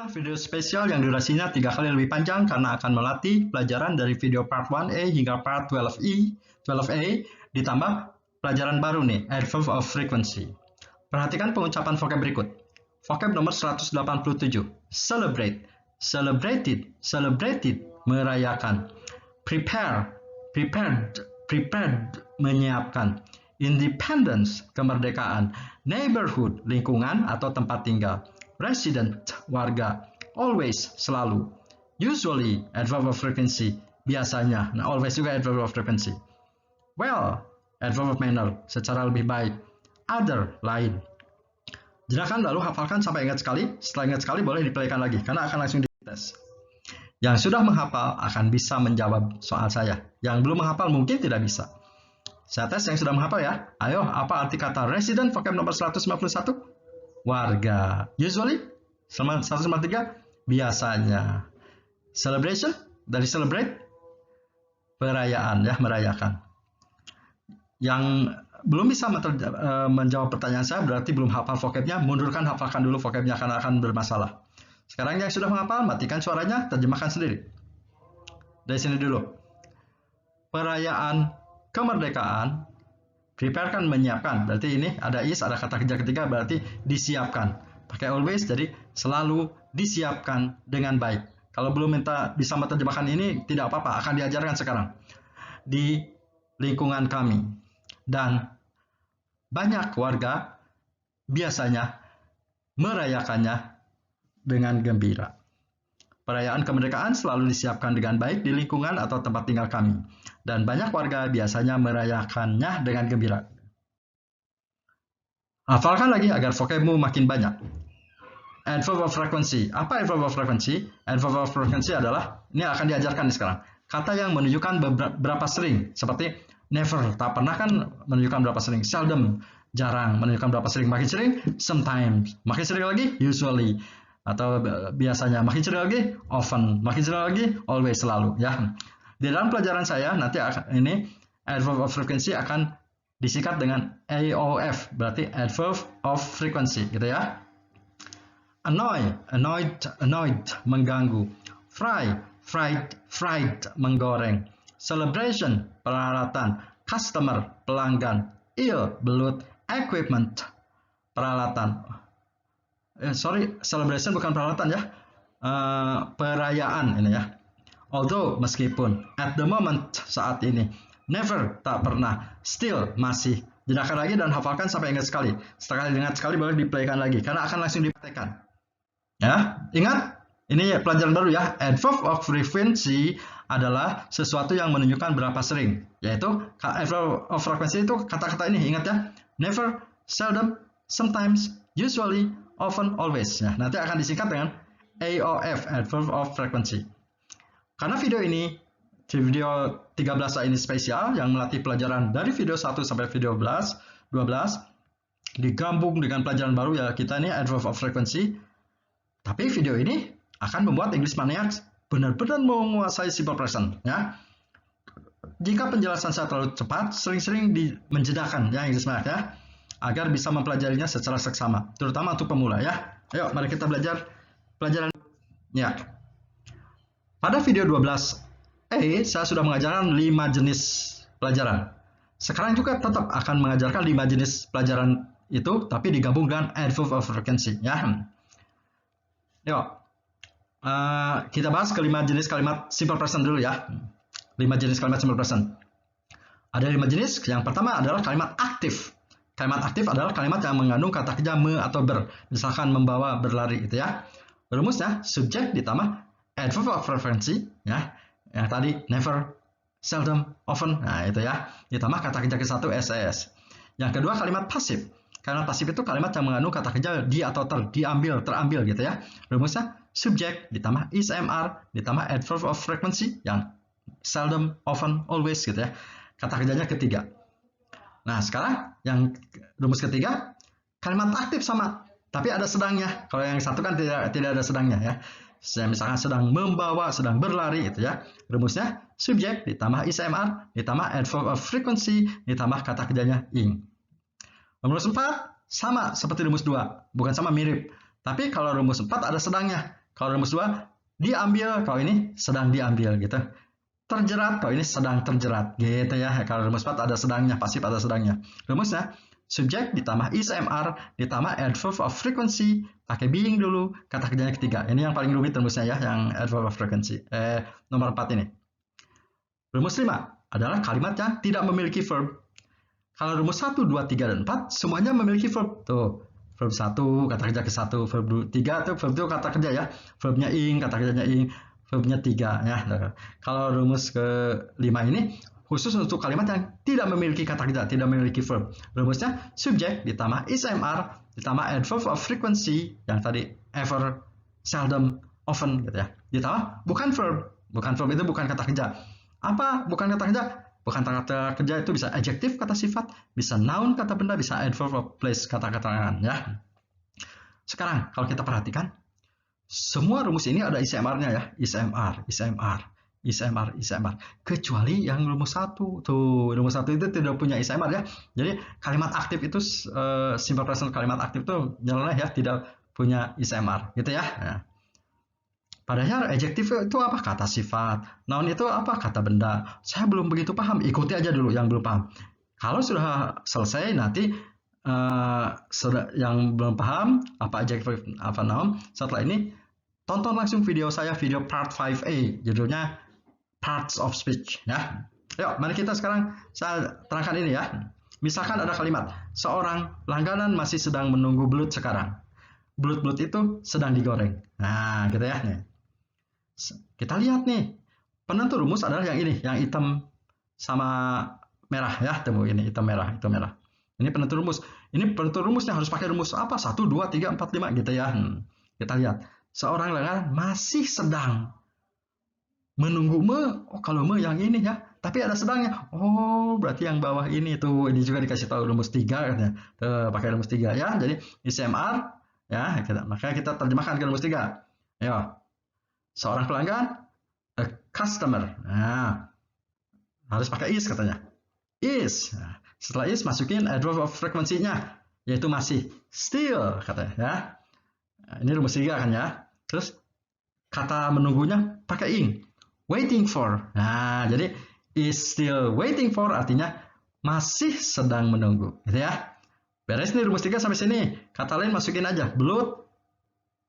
adalah video spesial yang durasinya 3 kali lebih panjang karena akan melatih pelajaran dari video part 1A hingga part 12A ditambah pelajaran baru nih, adverb of frequency. Perhatikan pengucapan vocab berikut. Vocab nomor 187. Celebrate, celebrated, celebrated, merayakan. Prepare, prepared, prepared, menyiapkan. Independence, kemerdekaan. Neighborhood, lingkungan atau tempat tinggal. Resident, warga. Always, selalu. Usually, adverb of frequency, biasanya. Nah, always juga adverb of frequency. Well, adverb of manner, secara lebih baik. Other, lain. Jelaskan lalu hafalkan sampai ingat sekali. Setelah ingat sekali boleh diplaykan lagi karena akan langsung dites. Yang sudah menghafal akan bisa menjawab soal saya. Yang belum menghafal mungkin tidak bisa. Saya tes yang sudah menghafal ya. Ayo, apa arti kata resident vocab nomor 191? Warga. Usually 193 biasanya. Celebration dari celebrate, perayaan ya, merayakan. Yang belum bisa menjawab pertanyaan saya berarti belum hafal vocabnya, mundurkan, hafalkan dulu vocabnya karena akan bermasalah. Sekarang yang sudah menghafal, matikan suaranya, terjemahkan sendiri. Dari sini dulu. Perayaan kemerdekaan, prepare kan menyiapkan, berarti ini ada is, ada kata kerja ketiga, berarti disiapkan. Pakai always, jadi selalu disiapkan dengan baik. Kalau belum bisa menerjemahkan ini, tidak apa-apa, akan diajarkan sekarang. Di lingkungan kami. Dan banyak warga biasanya merayakannya dengan gembira. Perayaan kemerdekaan selalu disiapkan dengan baik di lingkungan atau tempat tinggal kami. Dan banyak warga biasanya merayakannya dengan gembira. Hafalkan lagi agar vocabmu makin banyak. Adverb of frequency. Apa adverb of frequency? Adverb of frequency adalah, ini akan diajarkan sekarang, kata yang menunjukkan berapa sering. Seperti never, tak pernah kan menunjukkan berapa sering. Seldom, jarang, menunjukkan berapa sering. Makin sering, sometimes. Makin sering lagi, usually. Atau biasanya. Makin sering lagi, often. Makin sering lagi, always, selalu. Ya. Di dalam pelajaran saya, nanti ini adverb of frequency akan disingkat dengan AOF, berarti adverb of frequency, gitu ya. Annoy, annoyed, mengganggu. Fry, fried, menggoreng. Celebration, peralatan. Customer, pelanggan. Ill, belut. Equipment, peralatan. Celebration bukan peralatan ya. Perayaan ini ya. Although, meskipun. At the moment, saat ini. Never, tak pernah. Still, masih. Jelaskan lagi dan hafalkan sampai ingat sekali. Setelah ingat sekali boleh diplaykan lagi karena akan langsung dipraktekkan. Ya, ingat, ini pelajaran baru ya. Adverb of frequency adalah sesuatu yang menunjukkan berapa sering. Yaitu, adverb of frequency itu kata-kata ini, ingat ya. Never, seldom, sometimes, usually, often, always. Ya, nanti akan disingkat dengan AOF, adverb of frequency. Karena video ini, video 13A ini spesial yang melatih pelajaran dari video 1 sampai video 12 digabung dengan pelajaran baru ya kita ini adverb of frequency. Tapi video ini akan membuat English Maniacs benar-benar menguasai simple present ya. Jika penjelasan saya terlalu cepat, sering-sering menjedakan ya English Maniacs ya, agar bisa mempelajarinya secara seksama, terutama untuk pemula ya. Ayo mari kita belajar pelajaran ya. Pada video 12A, saya sudah mengajarkan 5 jenis pelajaran. Sekarang juga tetap akan mengajarkan 5 jenis pelajaran itu, tapi digabung dengan adverb of frequency. Ya. Yuk, kita bahas ke 5 jenis kalimat simple present dulu ya. 5 jenis kalimat simple present. Ada 5 jenis. Yang pertama adalah kalimat aktif. Kalimat aktif adalah kalimat yang mengandung kata kerja me atau ber. Misalkan membawa, berlari gitu ya. Rumusnya, subjek ditambah adverb of frequency ya, yang tadi never, seldom, often, nah itu ya, ditambah kata kerja ke-1 SES. Yang kedua kalimat pasif. Kalimat pasif itu kalimat yang mengandung kata kerja di atau diambil, terambil gitu ya. Rumusnya subjek ditambah is mr ditambah adverb of frequency yang seldom, often, always gitu ya. Kata kerjanya ketiga. Nah sekarang yang rumus ketiga kalimat aktif sama, tapi ada sedangnya. Kalau yang satu kan tidak ada sedangnya ya. Misalkan sedang membawa, sedang berlari itu ya. Rumusnya subjek ditambah is mr ditambah adverb of frequency ditambah kata kerjanya ing. Rumus 4 sama seperti rumus 2, bukan sama, mirip. Tapi kalau rumus 4 ada sedangnya. Kalau rumus 2, diambil, kalau ini sedang diambil gitu. Terjerat, kalau ini sedang terjerat gitu ya. Kalau rumus 4 ada sedangnya, pasif ada sedangnya. Rumusnya subjek ditambah ISMR ditambah adverb of frequency, pakai being dulu, kata kerjanya ketiga. Ini yang paling rumit rumusnya ya, yang adverb of frequency. Nomor 4 ini. Rumus 5 adalah kalimat yang tidak memiliki verb. Kalau rumus 1, 2, 3, dan 4 semuanya memiliki verb. Tuh, verb 1 kata kerja ke 1, verb 3 tuh verb itu kata kerja ya. Verbnya ing, kata kerjanya ing, verbnya 3 ya. Kalau rumus ke-5 ini khusus untuk kalimat yang tidak memiliki kata kerja, tidak memiliki verb. Rumusnya subjek ditambah ISMR ditambah adverb of frequency yang tadi ever, seldom, often gitu ya. Ditambah bukan verb. Bukan verb itu bukan kata kerja. Apa bukan kata kerja? Bukan kata kerja itu bisa adjektif kata sifat, bisa noun kata benda, bisa adverb of place kata keterangan ya. Sekarang kalau kita perhatikan, semua rumus ini ada ISMR-nya ya, ISMR, kecuali yang rumus 1. Tuh, rumus 1 itu tidak punya ISMR ya. Jadi kalimat aktif itu simple present kalimat aktif itu nyeleneh ya, tidak punya ISMR gitu ya. Nah, padahal adjektif itu apa? Kata sifat. Noun itu apa? Kata benda. Saya belum begitu paham. Ikuti aja dulu yang belum paham. Kalau sudah selesai nanti yang belum paham apa adjektif, apa noun, setelah ini tonton langsung video saya, video part 5A, judulnya Parts of Speech ya. Yuk, mari kita sekarang saya terangkan ini ya. Misalkan ada kalimat, seorang langganan masih sedang menunggu belut sekarang. Belut-belut itu sedang digoreng. Nah, gitu ya. Nih. Kita lihat nih, penentu rumus adalah yang ini, yang hitam sama merah ya, temu ini hitam merah, itu merah. Ini penentu rumus. Ini penentu rumusnya harus pakai rumus apa? 1, 2, 3, 4, 5 gitu ya. Kita lihat, seorang langganan masih sedang menunggu oh kalau yang ini ya, tapi ada sedangnya. Oh, berarti yang bawah ini tuh, ini juga dikasih tahu rumus 3 katanya. Tuh, pakai rumus 3 ya. Jadi ISMR ya, makanya kita terjemahkan ke rumus 3. Ayo. Seorang pelanggan, a customer. Nah, harus pakai is katanya. Is. Nah, setelah is masukin adverb of frequency-nya, yaitu masih. Still katanya ya. Nah, ini rumus 3 kan ya. Terus kata menunggunya pakai ing. Waiting for. Nah, jadi is still waiting for artinya masih sedang menunggu. Gitu ya. Beres nih rumus 3 sampai sini. Kata lain masukin aja. Blood,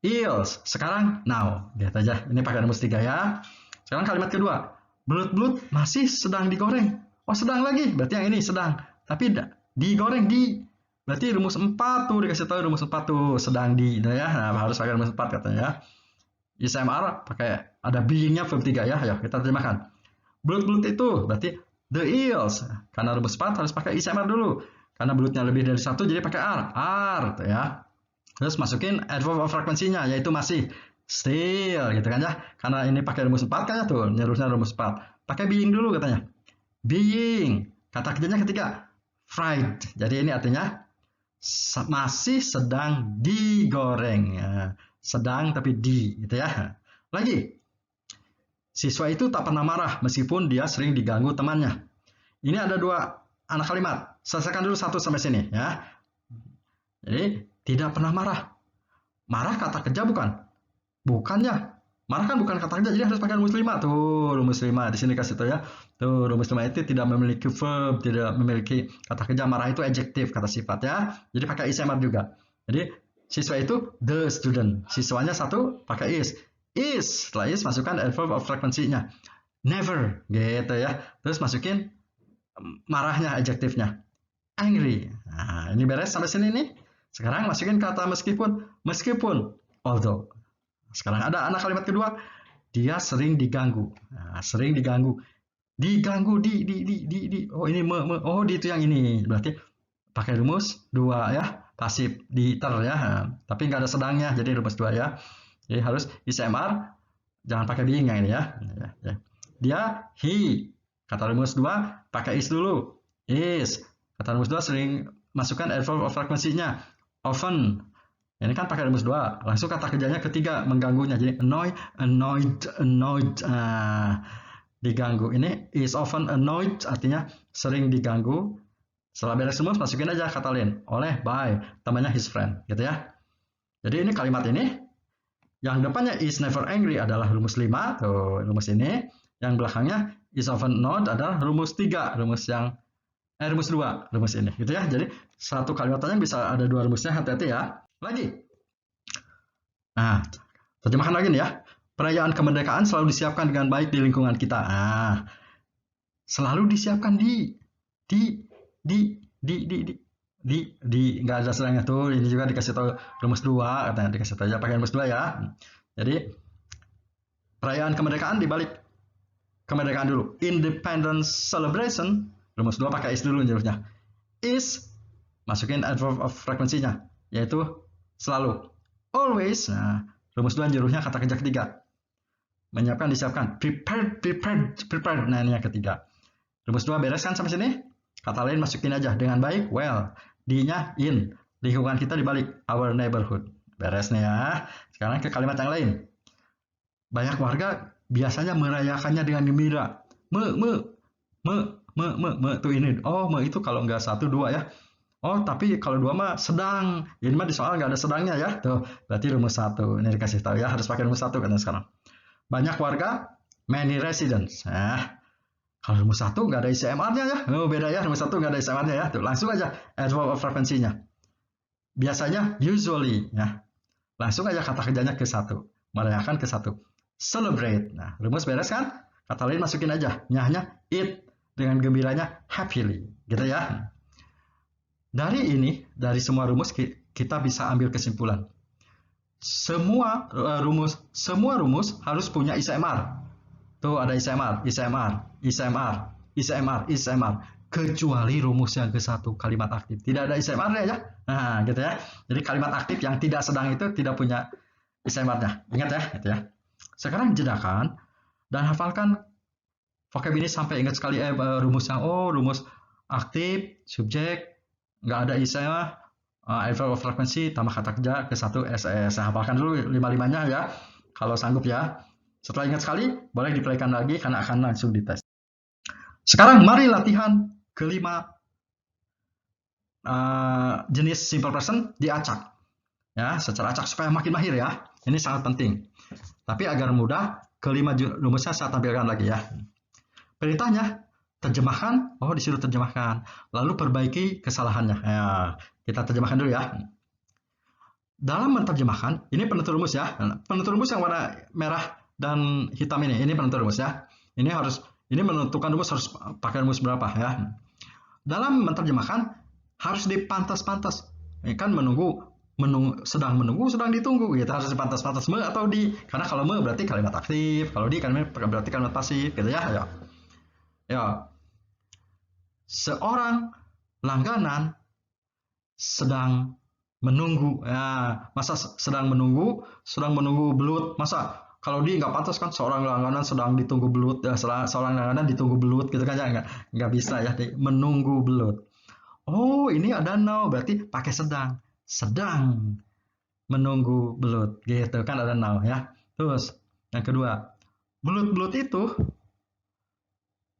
eels. Sekarang now. Lihat aja. Ini pakai rumus 3 ya. Sekarang kalimat kedua. Blood masih sedang digoreng. Oh, sedang lagi. Berarti yang ini sedang. Tapi digoreng di. Berarti rumus 4 tuh dikasih tahu rumus 4 tuh sedang di. Ya. Nah, harus pakai rumus 4 katanya ya. ISMR pakai ada being-nya verb 3 ya. Ayo kita terjemahkan. Blood itu berarti the eels. Karena rumus 4 harus pakai ISMR dulu. Karena bloodnya lebih dari 1 jadi pakai R tuh ya. Terus masukin adverb of frequency-nya yaitu masih. Still gitu kan ya. Karena ini pakai rumus 4 kan ya tuh, harusnya rumus 4. Pakai being dulu katanya. Being. Kata kerjanya ketiga. Fried. Jadi ini artinya masih sedang digoreng ya. Sedang tapi di gitu ya. Lagi. Siswa itu tak pernah marah meskipun dia sering diganggu temannya. Ini ada 2 anak kalimat. Selesaikan dulu 1 sampai sini ya. Jadi tidak pernah marah. Marah kata kerja bukan? Bukan ya. Marah kan bukan kata kerja, jadi harus pakai rumus 5. Tuh, rumus 5 di sini kasih tahu ya. Tuh, rumus 5 itu tidak memiliki verb, tidak memiliki kata kerja. Marah itu adjektif, kata sifat ya. Jadi pakai ISMR juga. Jadi siswa itu the student. Siswanya 1 pakai is. Is, setelah is masukkan adverb of frequency-nya. Never, gitu ya. Terus masukin marahnya, adjektifnya. Angry. Nah, ini beres sampai sini nih. Sekarang masukin kata meskipun, although. Sekarang ada anak kalimat kedua, dia sering diganggu. Nah, sering diganggu. Diganggu di. Oh, ini oh, di itu yang ini. Berarti pakai rumus 2 ya. Pasif di ter ya. Nah, tapi nggak ada sedangnya, jadi rumus 2 ya. Jadi harus ISMR, jangan pakai being yang ini ya. Dia, he. Kata rumus 2, pakai is dulu. Is. Kata rumus 2 sering masukkan adverb of frequency-nya. Often. Ini kan pakai rumus 2. Langsung kata kerjanya ketiga, mengganggunya. Jadi annoyed. Diganggu. Ini is often annoyed, artinya sering diganggu. Setelah beres rumus, masukin aja kata lain. Oleh, by, temannya his friend. Gitu ya. Jadi ini kalimat ini Yang depannya is never angry adalah rumus 5, tuh rumus ini. Yang belakangnya is often not adalah rumus 3, rumus 2, rumus ini gitu ya. Jadi satu kalimat tanya bisa ada 2 rumusnya, hati-hati ya. Lagi. Nah, terjemahkan lagi nih ya. Perayaan kemerdekaan selalu disiapkan dengan baik di lingkungan kita. Nah, selalu disiapkan di nggak ada sedangnya tuh. Ini juga dikasih tahu rumus 2, katanya dikasih tahu ya, pakai rumus 2 ya. Jadi perayaan kemerdekaan dibalik kemerdekaan dulu. Independence celebration, rumus 2 pakai is dulu jurusnya. Is, masukin adverb of frequency-nya, yaitu selalu. Always, nah rumus 2 jurusnya kata kerja ketiga. Menyiapkan, disiapkan. Prepared. Nah ini yang ketiga. Rumus 2 beres kan sampai sini? Kata lain masukin aja. Dengan baik, well. D-nya in. Lingkungan kita dibalik. Our neighborhood. Beres nih ya. Sekarang ke kalimat yang lain. Banyak warga biasanya merayakannya dengan gembira. Tuh ini. Oh, itu kalau nggak 1, 2 ya. Oh, tapi kalau 2 mah sedang. Ini mah di soal nggak ada sedangnya ya. Tuh, berarti rumus 1. Ini dikasih tahu ya. Harus pakai rumus 1 kan sekarang. Banyak warga, many residents. Nah, kalau rumus 1 nggak ada ICMR-nya ya. Oh, beda ya. Rumus 1 nggak ada ICMR-nya ya. Tuh, langsung aja adverb of frequency-nya. Biasanya, usually. Ya. Langsung aja kata kerjanya ke 1. Merayakan ke 1. Celebrate. Nah, rumus beres kan? Kata lain masukin aja. Nyahnya it. Dengan gembiranya happily. Gitu ya. Dari semua rumus kita bisa ambil kesimpulan. Semua rumus harus punya ICMR. Tuh ada ICMR. Kecuali rumus yang ke-1 kalimat aktif. Tidak ada ICMR-nya ya. Nah, gitu ya. Jadi kalimat aktif yang tidak sedang itu tidak punya ICMR-nya. Ingat ya, gitu ya. Sekarang jedakan dan hafalkan vocab ini sampai ingat sekali rumusnya. Oh, rumus aktif, subjek, nggak ada ICMR. Adverb of frequency tambah kata kerja ke 1 SS. Nah, hafalkan dulu 5-5-nya ya. Kalau sanggup ya. Setelah ingat sekali, boleh diplaykan lagi karena akan langsung dites. Sekarang mari latihan kelima jenis simple present diacak. Ya, secara acak supaya makin mahir ya. Ini sangat penting. Tapi agar mudah, kelima rumusnya saya tampilkan lagi ya. Perintahnya terjemahkan, disuruh terjemahkan. Lalu perbaiki kesalahannya. Ya, kita terjemahkan dulu ya. Dalam menerjemahkan, ini penentu rumus ya. Penentu rumus yang warna merah dan hitam ini penentu rumus ya. Ini menentukan rumus harus pakai rumus berapa ya. Dalam menerjemahkan harus dipantas-pantas. Ini kan sedang menunggu, sedang ditunggu gitu. Harus dipantas-pantas atau di, karena kalau berarti kalimat aktif, kalau di berarti kalimat pasif gitu ya. Ya. Seorang langganan sedang menunggu. Ya, masa sedang menunggu belut. Masa kalau di nggak pantas kan, seorang langganan sedang ditunggu belut. Ya, seorang langganan ditunggu belut gitu kan ya, nggak bisa ya, menunggu belut. Oh, ini ada now, berarti pakai sedang menunggu belut gitu kan, ada now ya. Terus yang kedua, belut itu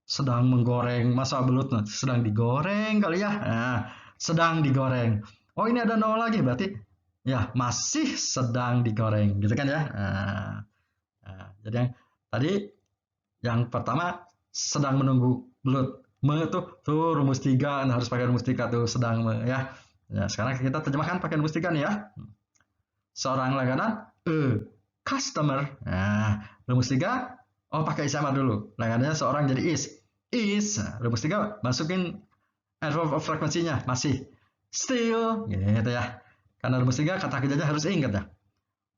sedang menggoreng. Masa belut sedang digoreng kali ya. Nah, sedang digoreng. Oh, ini ada nol lagi, berarti ya masih sedang digoreng gitu kan ya. Jadi yang tadi yang pertama sedang menunggu belut. Tuh rumus 3, harus pakai rumus 3 tuh, sedang ya. Ya, sekarang kita terjemahkan pakai rumus 3 nih ya. Seorang langganan, customer. Nah, rumus 3 pakai ICMR dulu. Langganannya seorang jadi is. Nah, rumus 3 masukin adverb of frequency-nya masih. Still gitu ya. Karena rumus 3 kata kerjanya harus ingat ya.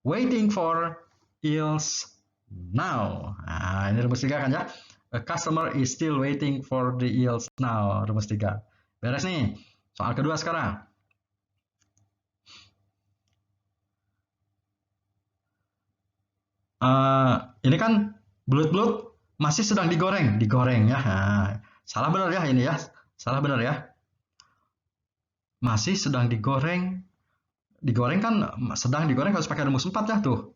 Waiting for eels now. Nah, ini rumus 3 kan ya. A customer is still waiting for the eels now. Rumus 3. Beres nih. Soal kedua sekarang. Ini kan belut masih sedang digoreng ya. Nah, salah benar ya ini ya. Salah benar ya. Masih sedang digoreng kan, sedang digoreng harus pakai rumus 4 ya tuh.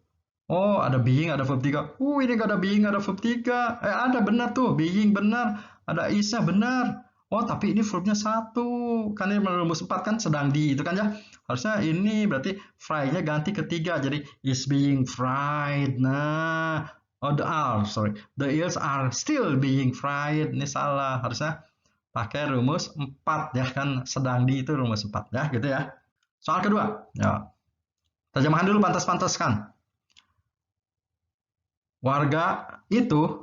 Oh, ada being, ada verb 3. Ini gak ada being, ada verb 3. Ada benar tuh, being benar. Ada is-nya benar. Oh, tapi ini verbnya 1. Kan ini rumus 4 kan sedang di itu kan ya. Harusnya ini berarti fry-nya ganti ke 3, jadi is being fried. Nah, oh the eels are still being fried. Ini salah, harusnya pakai rumus 4 ya kan, sedang di itu rumus 4 ya gitu ya. Soal kedua, ya. Terjemahan dulu, pantas-pantaskan. Warga itu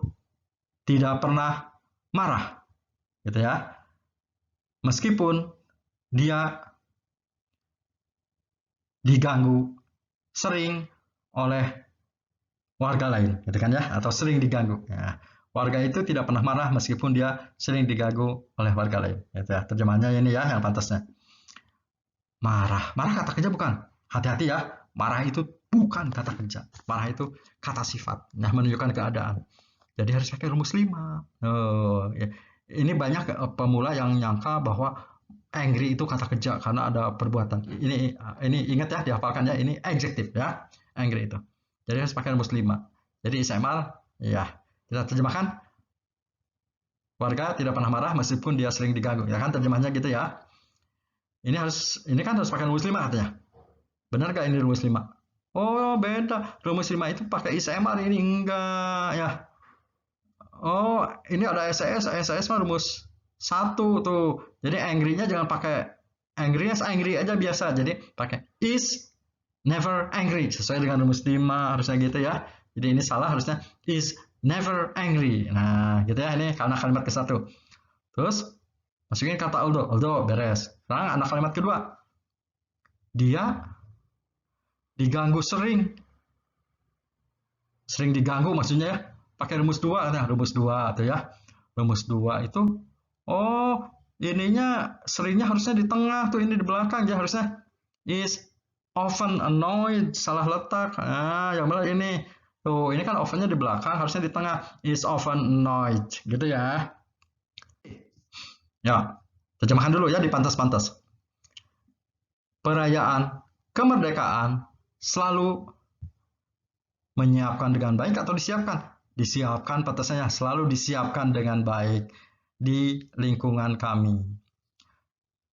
tidak pernah marah, gitu ya. Meskipun dia diganggu sering oleh warga lain, gitu kan ya, atau sering diganggu. Ya. Warga itu tidak pernah marah meskipun dia sering diganggu oleh warga lain. Gitu ya. Terjemahannya ini ya yang pantasnya. Marah kata kerja bukan. Hati-hati ya, marah itu bukan kata kerja. Marah itu kata sifat, nah menunjukkan keadaan. Jadi harus pakai rumus 5. Oh, ya. Ini banyak pemula yang nyangka bahwa angry itu kata kerja karena ada perbuatan. Ini ingat ya, dihafalkan ya, ini adjective ya, angry itu. Jadi harus pakai rumus 5. Jadi SMR, ya, kita terjemahkan. Warga tidak pernah marah meskipun dia sering diganggu. Ya kan terjemahnya gitu ya. Ini kan harus pakai rumus 5 katanya. Benar gak ini rumus 5? Oh, beda. Rumus 5 itu pakai SMR, ini enggak ya. Oh, ini ada SAS mah rumus 1 tuh. Jadi angry-nya jangan pakai angry aja biasa. Jadi pakai is never angry sesuai dengan rumus 5 harusnya gitu ya. Jadi ini salah, harusnya is never angry. Nah, gitu ya, ini karena kalimat ke-1. Terus masukin kata although beres. Sekarang anak kalimat kedua. Dia diganggu sering. Sering diganggu maksudnya ya. Pakai rumus 2, nah rumus 2 tuh ya. Rumus 2 itu ininya seringnya harusnya di tengah tuh, ini di belakang ya, harusnya is often annoyed, salah letak. Nah, yang benar ini. Tuh, ini kan often-nya di belakang, harusnya di tengah. Is often annoyed, gitu ya. Ya, terjemahkan dulu ya di pantas-pantas. Perayaan kemerdekaan selalu menyiapkan dengan baik atau disiapkan? Disiapkan, pantasnya selalu disiapkan dengan baik di lingkungan kami.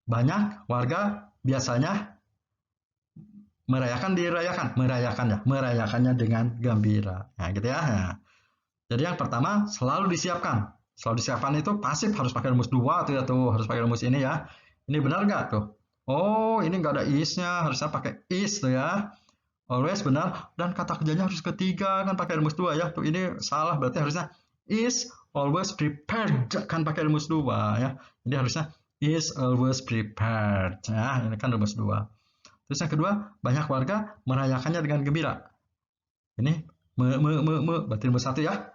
Banyak warga biasanya merayakannya dengan gembira. Nah, gitu ya. Nah, jadi yang pertama selalu disiapkan. Selalu disiapkan itu pasif, harus pakai rumus 2 tuh ya, tuh harus pakai rumus ini ya. Ini benar nggak tuh? Oh, ini nggak ada is-nya, harusnya pakai is tuh ya. Always benar, dan kata kerjanya harus ketiga kan pakai rumus 2 ya. Tuh ini salah, berarti harusnya is always prepared kan pakai rumus 2 ya. Jadi harusnya is always prepared. Ya, ini kan rumus 2. Terus yang kedua, banyak warga merayakannya dengan gembira. Ini berarti rumus 1 ya.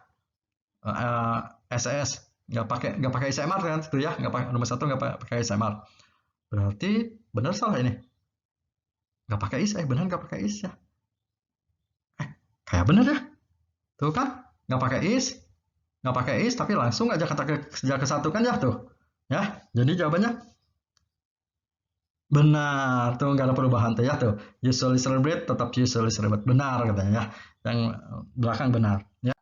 SAS nggak pakai SMR kan itu ya, nggak pakai rumus 1, nggak pakai SMR. Berarti benar salah ini. Nggak pakai is, benar nggak pakai is ya. Kayak benar ya. Tuh kan, nggak pakai is, tapi langsung aja kata kerja ke-1 kan ya tuh. Ya, jadi jawabannya benar, tuh nggak ada perubahan tuh ya tuh. Usually celebrate tetap usually celebrate, benar katanya ya. Yang belakang benar. Ya.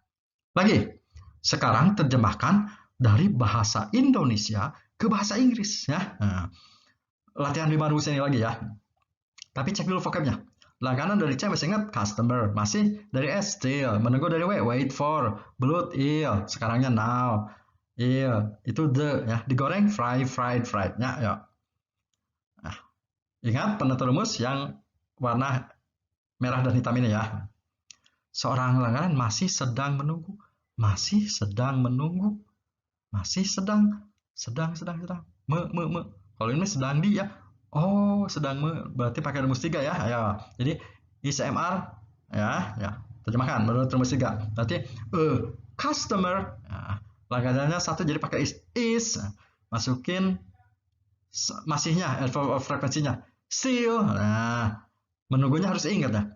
Lagi, sekarang terjemahkan dari bahasa Indonesia ke bahasa Inggris ya. Nah, latihan 5 rumus ini lagi ya. Tapi cek dulu vocabnya. Langganan dari C masih ingat customer, masih dari S still, menunggu dari W wait for, belut ill, sekarangnya now, ill itu the ya, digoreng fried ya. Nah, ingat penentu rumus yang warna merah dan hitam ini ya. Seorang langganan masih sedang menunggu, masih sedang. Kalau ini sedang di ya. Oh, sedang berarti pakai rumus 3 ya. Ayo. Jadi ISMR ya. Terjemahkan menurut rumus 3. Berarti customer langganannya 1 jadi pakai is. Masukin masihnya, frekuensinya. Still. Nah, menunggunya harus ingat ya.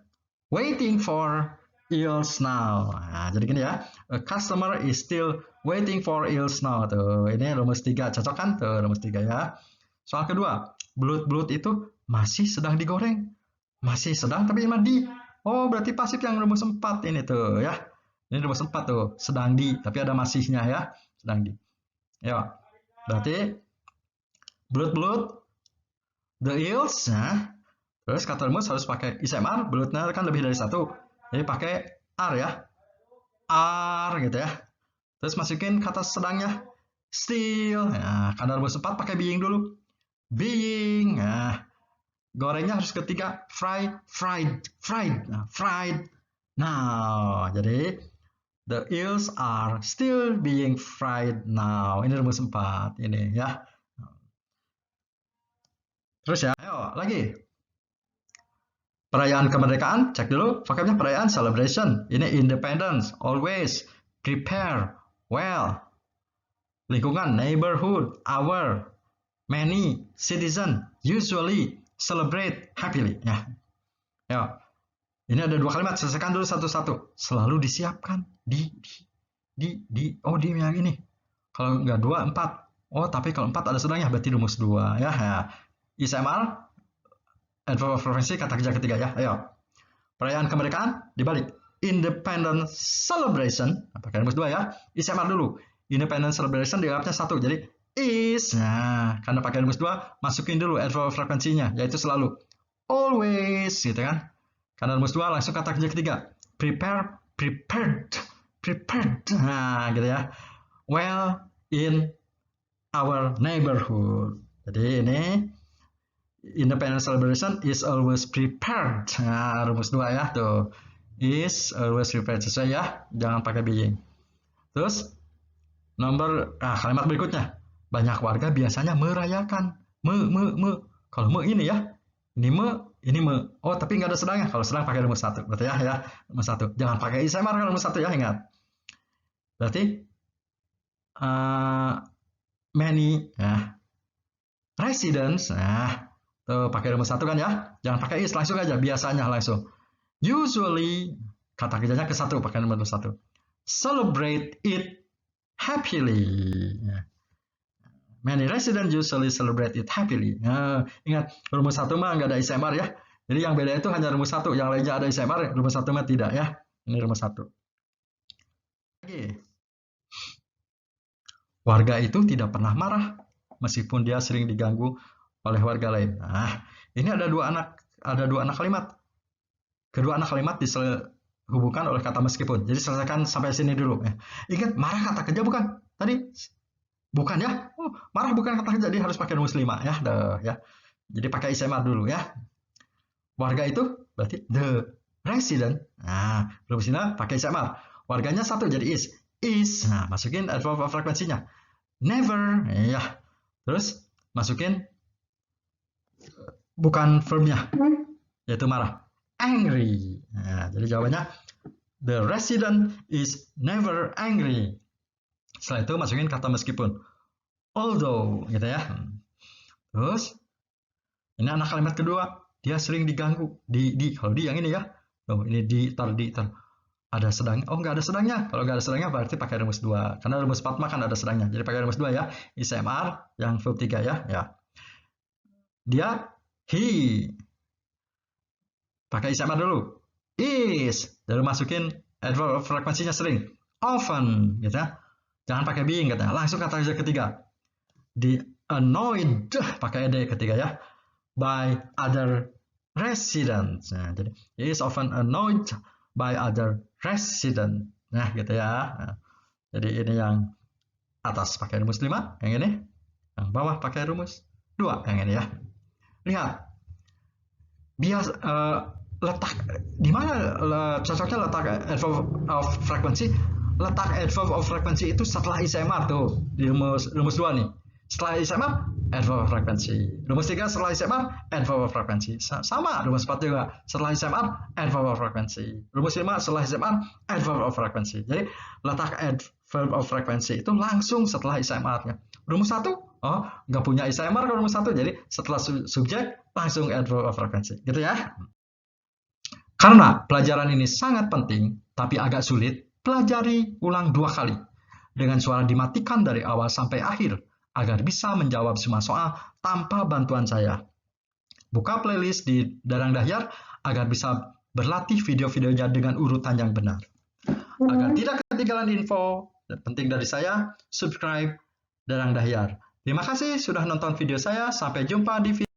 Waiting for eels now. Nah, jadi gini ya. A customer is still waiting for eels now. Tuh, ini rumus 3. Cocok kan? Tuh, rumus 3 ya. Soal kedua, belut itu masih sedang digoreng. Masih sedang tapi di. Oh, berarti pasif yang rumus 4 ini tuh ya. Ini rumus 4 tuh, sedang di, tapi ada masihnya ya. Sedang di. Ya. Berarti belut the eels, nah, Terus kata rumus harus pakai ICMR, bulutnya kan lebih dari 1. Jadi pakai R ya. R gitu ya. Terus masukin kata sedangnya still. Nah, karena rumus 4 pakai being dulu. Being. Nah, gorengnya harus ketiga fried. Nah, fried. Now, jadi the eels are still being fried now. Ini rumus 4 ini ya. Terus ya, ayo lagi. Perayaan kemerdekaan, cek dulu vocabnya perayaan celebration. Ini independence, always, prepare, well. Lingkungan, neighborhood, our, many, citizen, usually, celebrate, happily. Ya. Ya. Ini ada 2 kalimat, selesaikan dulu satu-satu. Selalu disiapkan. Oh, di yang ini. Kalau enggak 2, 4. Oh, tapi kalau 4 ada sedangnya, berarti rumus 2. Ya. ICMR, adverb of frequency, kata kerja ketiga ya. Ayo. Perayaan kemerdekaan dibalik. Independence celebration, pakai rumus 2 ya. ICMR dulu. Independence celebration dianggapnya 1. Jadi is. Nah, karena pakai rumus 2, masukin dulu adverb of frequency-nya, yaitu selalu. Always, gitu kan. Karena rumus 2 langsung kata kerja ketiga. Prepare, prepared. Nah, gitu ya. Well, in our neighborhood. Jadi ini independence celebration is always prepared. Nah, rumus 2 ya tuh. Is always prepared, sesuai ya. Jangan pakai being. Terus kalimat berikutnya. Banyak warga biasanya merayakan. Kalau ini ya. Ini Oh, tapi nggak ada sedangnya. Kalau sedang pakai rumus 1. Berarti ya. Rumus 1. Jangan pakai ICMR kalau rumus 1 ya, ingat. Berarti many ya. Residents. Nah, tuh pakai rumus 1 kan ya. Jangan pakai is, langsung aja. Biasanya langsung. Usually, kata kerjanya ke 1, pakai rumus 1. Celebrate it happily. Ya. Many residents usually celebrate it happily. Nah, ingat, rumus 1 mah nggak ada ICMR ya. Jadi yang beda itu hanya rumus 1. Yang lainnya ada ICMR, rumus 1 mah tidak ya. Ini rumus 1. Lagi. Warga itu tidak pernah marah meskipun dia sering diganggu oleh warga lain. Nah, ini ada dua anak kalimat. Kedua anak kalimat dihubungkan oleh kata meskipun. Jadi selesaikan sampai sini dulu. Ingat, marah kata kerja bukan? Tadi bukan ya? Oh, marah bukan kata kerja, dia harus pakai rumus 5 ya. Ya. Jadi pakai ICMR dulu ya. Warga itu berarti the resident. Nah, rumus ini pakai ICMR. Warganya 1 jadi is. Is. Nah, masukin adverb of frekuensinya. Never. Ya. Terus masukin bukan verbnya, yaitu marah. Angry. Nah, jadi jawabannya the resident is never angry. Setelah itu masukin kata meskipun. Although, gitu ya. Terus ini anak kalimat kedua, dia sering diganggu. Kalau di yang ini ya. Oh, ini tar. Ada sedangnya. Oh, nggak ada sedangnya. Kalau nggak ada sedangnya berarti pakai rumus 2. Karena rumus 4 kan ada sedangnya. Jadi pakai rumus 2 ya. ICMR yang verb 3 ya. Dia he. Pakai ICMR dulu. Is. Lalu masukin adverb frekuensinya sering. Often, gitu ya. Jangan pakai being katanya. Langsung kata kerja ketiga. Di annoyed, pakai ed ketiga ya. By other residents. Nah, jadi he is often annoyed by other residents. Nah, gitu ya. Nah, jadi ini yang atas pakai rumus 5, yang ini. Yang bawah pakai rumus 2, yang ini ya. Lihat. Letak di mana cocoknya letak adverb of frequency? Letak adverb of frequency itu setelah ICMR tuh di rumus 2 nih. Setelah ICMR adverb of frequency. Rumus 3 setelah ICMR adverb of frequency. Sama rumus 4 juga setelah ICMR adverb of frequency. Rumus 5 setelah ICMR adverb of frequency. Jadi letak adverb of frequency itu langsung setelah ICMR-nya. Rumus 1 nggak punya ICMR kalau rumus 1, jadi setelah subjek langsung adverb of frequency. Gitu ya. Karena pelajaran ini sangat penting, tapi agak sulit, pelajari ulang 2 kali. Dengan suara dimatikan dari awal sampai akhir, agar bisa menjawab semua soal tanpa bantuan saya. Buka playlist di Darang Dahyar, agar bisa berlatih video-videonya dengan urutan yang benar. Agar tidak ketinggalan info penting dari saya, subscribe Darang Dahyar. Terima kasih sudah nonton video saya, sampai jumpa di video